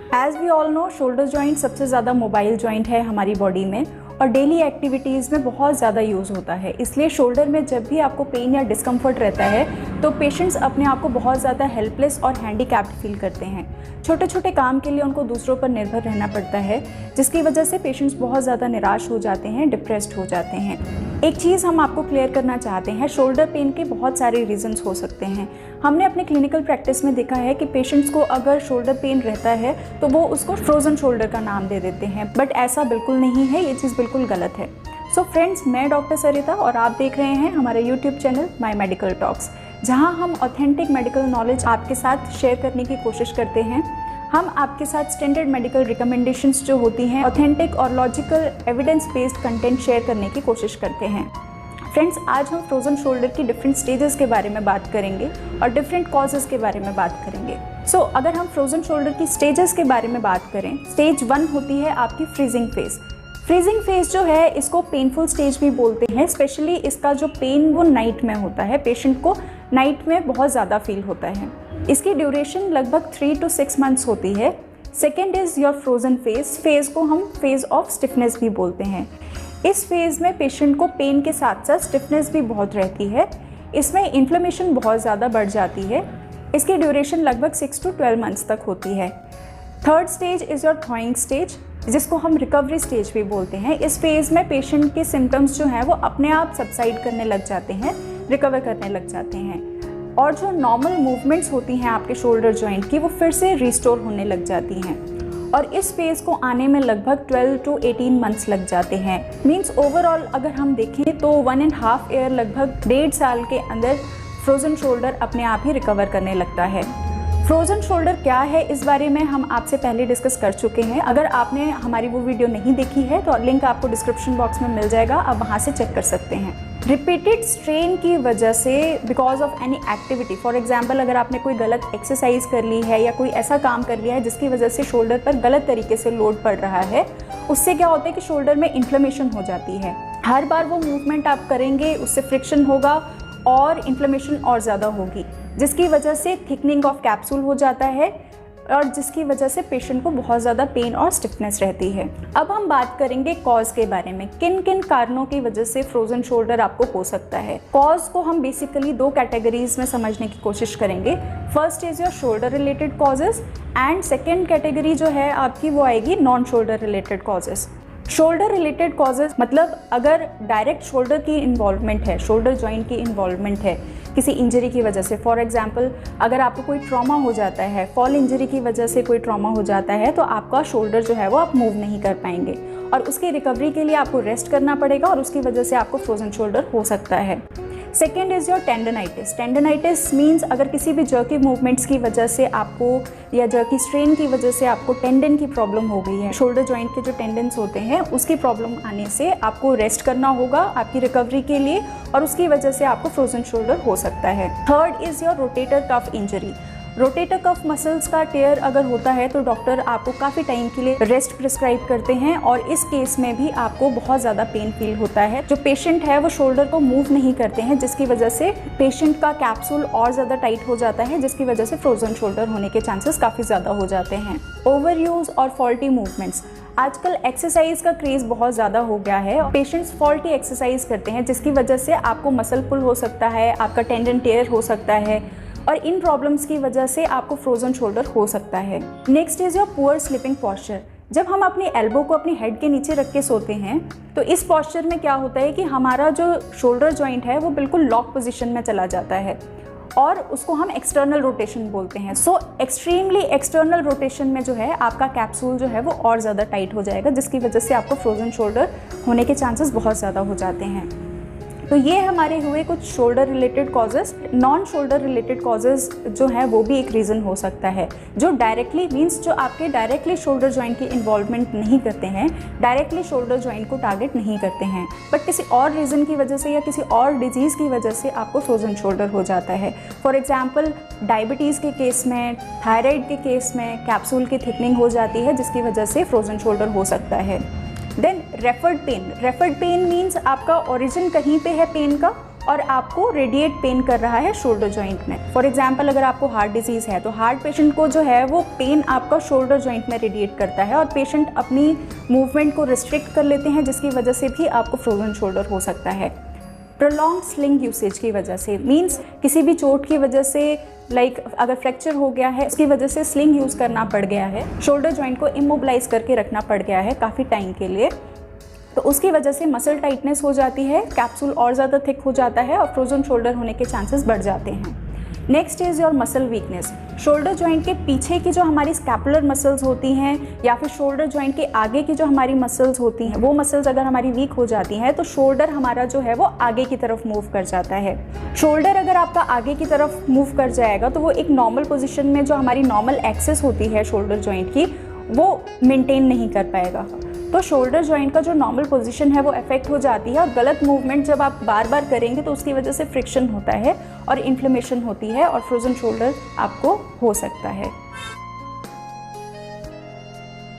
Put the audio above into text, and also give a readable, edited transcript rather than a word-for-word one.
As we all know, shoulder joint सबसे ज़्यादा mobile joint है हमारी बॉडी में और डेली एक्टिविटीज़ में बहुत ज़्यादा यूज़ होता है। इसलिए शोल्डर में जब भी आपको पेन या डिस्कम्फर्ट रहता है तो पेशेंट्स अपने आप को बहुत ज़्यादा हेल्पलेस और हैंडीकैप्ड फील करते हैं। छोटे छोटे काम के लिए उनको दूसरों पर निर्भर रहना पड़ता है, जिसकी वजह से पेशेंट्स बहुत ज़्यादा निराश हो जाते हैं, डिप्रेस्ड हो जाते हैं। एक चीज़ हम आपको क्लियर करना चाहते हैं, शोल्डर पेन के बहुत सारे रीजंस हो सकते हैं। हमने अपने क्लिनिकल प्रैक्टिस में देखा है कि पेशेंट्स को अगर शोल्डर पेन रहता है तो वो उसको फ्रोजन शोल्डर का नाम दे देते हैं, बट ऐसा बिल्कुल नहीं है, ये चीज़ बिल्कुल गलत है। सो फ्रेंड्स, मैं डॉक्टर सरिता और आप देख रहे हैं हमारे YouTube channel my medical talks, जहां हम ऑथेंटिक मेडिकल नॉलेज आपके साथ शेयर करने की कोशिश करते हैं। हम आपके साथ स्टैंडर्ड मेडिकल रिकमेंडेशंस जो होती हैं, ऑथेंटिक और logical evidence based content share करने की कोशिश करते हैं। फ्रेंड्स, आज हम फ्रोजन शोल्डर की डिफरेंट स्टेजेस के बारे में बात करेंगे और डिफरेंट कॉजेज़ के बारे में बात करेंगे। सो अगर हम फ्रोजन शोल्डर की स्टेजेस के बारे में बात करें, स्टेज 1 होती है आपकी फ्रीजिंग फेज। फ्रीजिंग फेज जो है, इसको पेनफुल स्टेज भी बोलते हैं। स्पेशली इसका जो पेन वो नाइट में होता है, पेशेंट को नाइट में बहुत ज़्यादा फील होता है। इसकी ड्यूरेशन लगभग 3 to 6 मंथ्स होती है। Second is your frozen phase. Phase को हम फेज ऑफ स्टिफनेस भी बोलते हैं। इस फेज़ में पेशेंट को पेन के साथ साथ स्टिफनेस भी बहुत रहती है। इसमें इन्फ्लेमेशन बहुत ज़्यादा बढ़ जाती है। इसकी ड्यूरेशन लगभग 6 to 12 मंथ्स तक होती है। Third stage is your थॉइंग stage, जिसको हम रिकवरी स्टेज भी बोलते हैं। इस फेज़ में पेशेंट के सिम्टम्स जो हैं वो अपने आप सबसाइड करने लग जाते हैं, रिकवर करने लग जाते हैं और जो नॉर्मल मूवमेंट्स होती हैं आपके शोल्डर जॉइंट की, वो फिर से रिस्टोर होने लग जाती हैं। और इस फेज़ को आने में लगभग 12 to 18 मंथ्स लग जाते हैं। मीन्स ओवरऑल अगर हम देखें तो 1.5 ईयर, लगभग 1.5 साल के अंदर फ्रोजन शोल्डर अपने आप ही रिकवर करने लगता है। फ्रोजन शोल्डर क्या है, इस बारे में हम आपसे पहले डिस्कस कर चुके हैं। अगर आपने हमारी वो वीडियो नहीं देखी है तो लिंक आपको डिस्क्रिप्शन बॉक्स में मिल जाएगा, आप वहाँ से चेक कर सकते हैं। रिपीटेड स्ट्रेन की वजह से, because of any activity, for example अगर आपने कोई गलत एक्सरसाइज कर ली है या कोई ऐसा काम कर लिया है जिसकी वजह से शोल्डर पर गलत तरीके से लोड पड़ रहा है, उससे क्या होता है कि शोल्डर में इन्फ्लेमेशन हो जाती है। हर बार वो मूवमेंट आप करेंगे उससे फ्रिक्शन होगा और इन्फ्लेमेशन और ज़्यादा होगी, जिसकी वजह से थिकनिंग ऑफ कैप्सूल हो जाता है और जिसकी वजह से पेशेंट को बहुत ज़्यादा पेन और स्टिफनेस रहती है। अब हम बात करेंगे कॉज के बारे में, किन किन कारणों की वजह से फ्रोजन शोल्डर आपको हो सकता है। कॉज को हम बेसिकली 2 कैटेगरीज में समझने की कोशिश करेंगे। First is your shoulder related causes and second category जो है आपकी वो आएगी non shoulder related causes. Shoulder related causes मतलब अगर डायरेक्ट शोल्डर की इन्वॉल्वमेंट है, शोल्डर जॉइंट की इन्वॉल्वमेंट है किसी इंजरी की वजह से, फॉर एग्जांपल अगर आपको कोई ट्रॉमा हो जाता है, फॉल इंजरी की वजह से कोई ट्रॉमा हो जाता है, तो आपका शोल्डर जो है वो आप मूव नहीं कर पाएंगे और उसकी रिकवरी के लिए आपको रेस्ट करना पड़ेगा और उसकी वजह से आपको फ्रोजन शोल्डर हो सकता है। Second is your tendinitis. Tendinitis means अगर किसी भी जर्की मूवमेंट्स की वजह से आपको या जर्की स्ट्रेन की वजह से आपको टेंडन की प्रॉब्लम हो गई है, शोल्डर जॉइंट के जो टेंडन्स होते हैं उसकी प्रॉब्लम आने से आपको रेस्ट करना होगा आपकी रिकवरी के लिए और उसकी वजह से आपको फ्रोजन शोल्डर हो सकता है। Third is your rotator cuff injury. Rotator cuff muscles का टेयर अगर होता है तो डॉक्टर आपको काफ़ी टाइम के लिए रेस्ट प्रिस्क्राइब करते हैं और इस केस में भी आपको बहुत ज़्यादा पेन फील होता है। जो पेशेंट है वो शोल्डर को मूव नहीं करते हैं, जिसकी वजह से पेशेंट का कैप्सूल और ज़्यादा टाइट हो जाता है, जिसकी वजह से फ्रोजन शोल्डर होने के चांसेस काफ़ी ज़्यादा हो जाते हैं। ओवर यूज़ और फॉल्टी मूवमेंट्स। आजकल एक्सरसाइज का क्रेज़ बहुत ज़्यादा हो गया है। पेशेंट्स फॉल्टी एक्सरसाइज करते हैं जिसकी वजह से आपको मसल पुल हो सकता है, आपका टेंडन टेयर हो सकता है और इन प्रॉब्लम्स की वजह से आपको फ्रोजन शोल्डर हो सकता है। Next is your poor sleeping posture. जब हम अपनी एल्बो को अपनी हेड के नीचे रख के सोते हैं तो इस पॉस्चर में क्या होता है कि हमारा जो शोल्डर जॉइंट है वो बिल्कुल लॉक पोजीशन में चला जाता है और उसको हम एक्सटर्नल रोटेशन बोलते हैं। सो एक्सट्रीमली एक्सटर्नल रोटेशन में जो है आपका कैप्सूल जो है वो और ज़्यादा टाइट हो जाएगा, जिसकी वजह से आपको फ्रोजन शोल्डर होने के चांसेस बहुत ज़्यादा हो जाते हैं। तो ये हमारे हुए कुछ shoulder related causes. Non shoulder related causes जो है वो भी एक रीज़न हो सकता है, जो डायरेक्टली मीन्स जो आपके डायरेक्टली शोल्डर जॉइंट की इन्वॉल्वमेंट नहीं करते हैं, डायरेक्टली शोल्डर जॉइंट को टारगेट नहीं करते हैं, बट किसी और रीज़न की वजह से या किसी और डिजीज़ की वजह से आपको फ्रोजन शोल्डर हो जाता है। फॉर एग्जाम्पल डायबिटीज़ के केस में, थायराइड के केस में कैप्सूल की थिकनिंग हो जाती है, जिसकी वजह से फ्रोजन शोल्डर हो सकता है। Then referred pain. Referred pain means आपका ओरिजिन कहीं पे है पेन का और आपको रेडिएट पेन कर रहा है शोल्डर जॉइंट में। फॉर एग्जांपल अगर आपको हार्ट डिजीज़ है तो हार्ट पेशेंट को जो है वो पेन आपका शोल्डर जॉइंट में रेडिएट करता है और पेशेंट अपनी मूवमेंट को रिस्ट्रिक्ट कर लेते हैं, जिसकी वजह से भी आपको फ्रोजन शोल्डर हो सकता है। प्रोलॉन्ग स्लिंग यूसेज की वजह से, मींस किसी भी चोट की वजह से, लाइक अगर फ्रैक्चर हो गया है उसकी वजह से स्लिंग यूज़ करना पड़ गया है, शोल्डर जॉइंट को इमोबिलाइज करके रखना पड़ गया है काफ़ी टाइम के लिए, तो उसकी वजह से मसल टाइटनेस हो जाती है, कैप्सूल और ज़्यादा थिक हो जाता है और फ्रोजन शोल्डर होने के चांसेस बढ़ जाते हैं। Next is your muscle weakness. Shoulder joint के पीछे की जो हमारी स्कैपुलर मसल्स होती हैं या फिर शोल्डर जॉइंट के आगे की जो हमारी मसल्स होती हैं, वो मसल्स अगर हमारी वीक हो जाती हैं तो शोल्डर हमारा जो है वो आगे की तरफ मूव कर जाता है। शोल्डर अगर आपका आगे की तरफ मूव कर जाएगा तो वो एक नॉर्मल पोजीशन में जो हमारी नॉर्मल एक्सिस होती है शोल्डर जॉइंट की, वो मेंटेन नहीं कर पाएगा। तो शोल्डर जॉइंट का जो नॉर्मल पोजीशन है वो अफेक्ट हो जाती है और गलत मूवमेंट जब आप बार बार करेंगे तो उसकी वजह से फ्रिक्शन होता है और इन्फ्लेमेशन होती है और फ्रोजन शोल्डर आपको हो सकता है।